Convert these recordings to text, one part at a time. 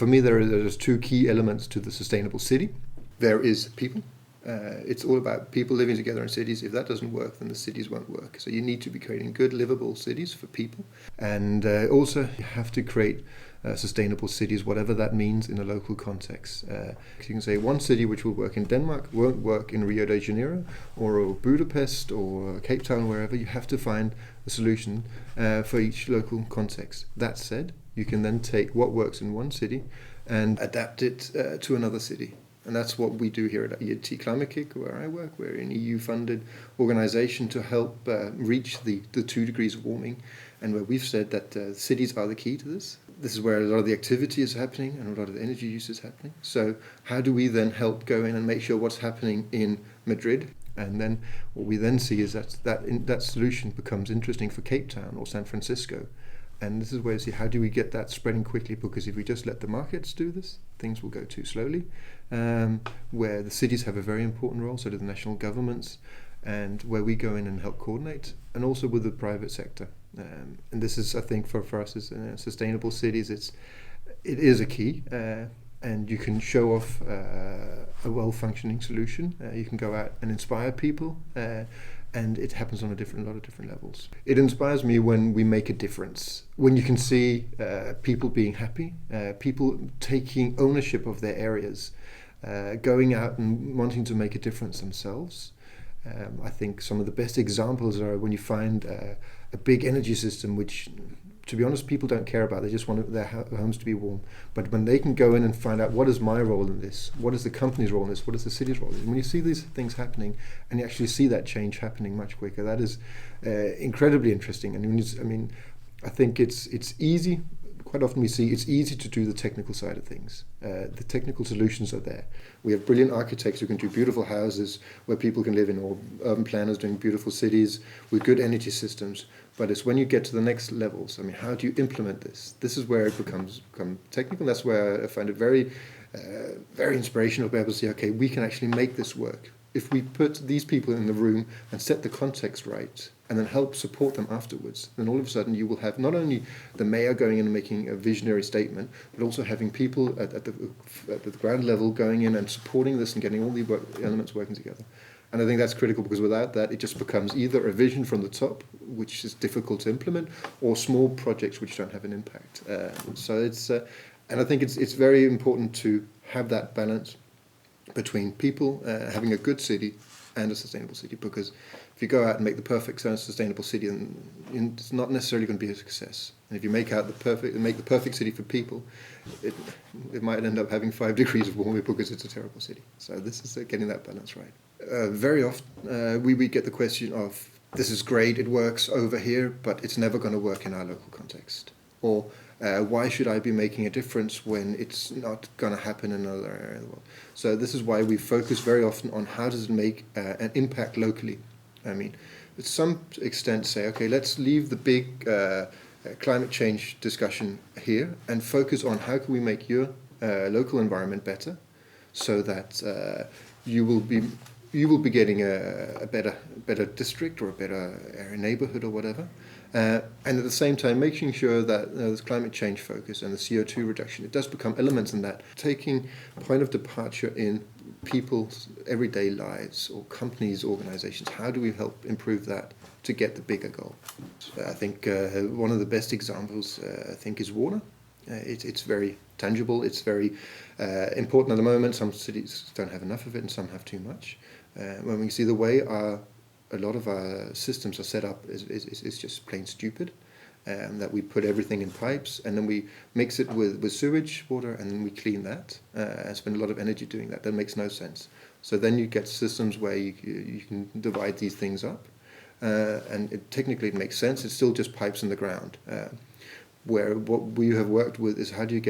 for me, there's two key elements to the sustainable city. There is people. It's all about people living together in cities. If that doesn't work, then the cities won't work. So you need to be creating good, livable cities for people. And also, you have to create sustainable cities, whatever that means in a local context. You can say one city which will work in Denmark won't work in Rio de Janeiro or Budapest or Cape Town, wherever. You have to find a solution for each local context. That said, you can then take what works in one city and adapt it to another city. And that's what we do here at EGA Climate-KIC, where I work. We're an EU-funded organization to help reach the 2 degrees of warming, and where we've said that cities are the key to this. This is where a lot of the activity is happening and a lot of the energy use is happening. So how do we then help go in and make sure what's happening in Madrid? And then what we then see is that solution becomes interesting for Cape Town or San Francisco. And this is where you see how do we get that spreading quickly, because if we just let the markets do this, things will go too slowly, where the cities have a very important role, so do the national governments, and where we go in and help coordinate, and also with the private sector. And this is, I think, for us as sustainable cities, it is a key, and you can show off a well-functioning solution. You can go out and inspire people, and it happens on a lot of different levels. It inspires me when we make a difference, when you can see people being happy, people taking ownership of their areas, going out and wanting to make a difference themselves. I think some of the best examples are when you find a big energy system, which, to be honest, people don't care about. They just want their homes to be warm. But when they can go in and find out what is my role in this, what is the company's role in this, what is the city's role in this, when you see these things happening and you actually see that change happening much quicker, that is incredibly interesting. And I think it's easy. Quite often we see it's easy to do the technical side of things. The technical solutions are there. We have brilliant architects who can do beautiful houses where people can live in, or urban planners doing beautiful cities with good energy systems. But it's when you get to the next levels, how do you implement this? This is where it becomes technical. That's where I find it very, very inspirational to be able to see, okay, we can actually make this work. If we put these people in the room and set the context right, and then help support them afterwards, then all of a sudden you will have not only the mayor going in and making a visionary statement, but also having people at the ground level going in and supporting this and getting all the elements working together. And I think that's critical, because without that, it just becomes either a vision from the top, which is difficult to implement, or small projects which don't have an impact. And I think it's very important to have that balance between people having a good city and a sustainable city, because if you go out and make the perfect sustainable city, then it's not necessarily going to be a success. And if you make the perfect city for people, it might end up having 5 degrees of warming because it's a terrible city. So this is getting that balance right. Very often we get the question of, this is great, it works over here, but it's never going to work in our local context. Or why should I be making a difference when it's not going to happen in another area of the world? So this is why we focus very often on how does it make an impact locally. To some extent say, okay, let's leave the big climate change discussion here and focus on how can we make your local environment better, so that you will be getting a better district or a better area neighborhood or whatever. And at the same time, making sure that this climate change focus and the CO2 reduction, it does become elements in that, taking point of departure in people's everyday lives or companies, organizations. How do we help improve that to get the bigger goal? So I think one of the best examples, is water. It's very tangible. It's very important at the moment. Some cities don't have enough of it and some have too much. When we see the way a lot of our systems are set up is just plain stupid. That we put everything in pipes and then we mix it with sewage water and then we clean that and spend a lot of energy doing that. That makes no sense. So then you get systems where you can divide these things up, and technically it makes sense. It's still just pipes in the ground. Where what we have worked with is how do you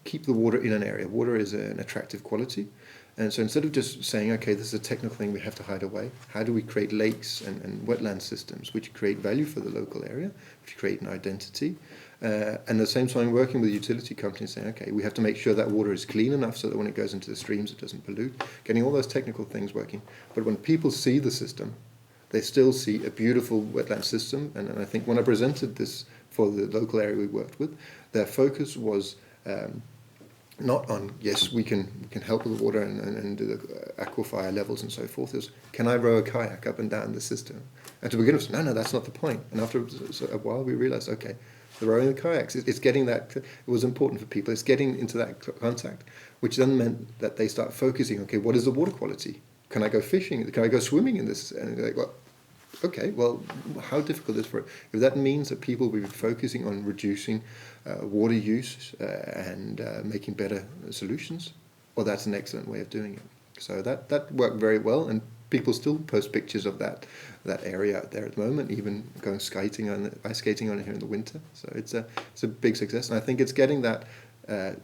keep the water in an area. Water is an attractive quality. And so instead of just saying, okay, this is a technical thing we have to hide away, how do we create lakes and wetland systems which create value for the local area, which create an identity, and at the same time working with utility companies saying, okay, we have to make sure that water is clean enough so that when it goes into the streams it doesn't pollute, getting all those technical things working. But when people see the system, they still see a beautiful wetland system, and I think when I presented this for the local area we worked with, their focus was not on, yes, we can help with the water and the aquifer levels and so forth. Is, can I row a kayak up and down the system? And to begin with, no, that's not the point. And after a while, we realized, okay, the rowing the kayaks, it's getting that, it was important for people, it's getting into that contact, which then meant that they start focusing, okay, what is the water quality? Can I go fishing? Can I go swimming in this? And they're like, well, okay, well, how difficult is it for it? If that means that people will be focusing on reducing water use and making better solutions, well, that's an excellent way of doing it. So that worked very well, and people still post pictures of that area out there at the moment, even going ice skating on it here in the winter. So it's a big success, and I think it's getting that,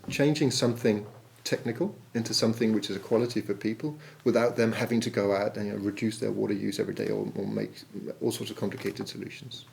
changing something technical into something which is a quality for people without them having to go out and reduce their water use every day or make all sorts of complicated solutions.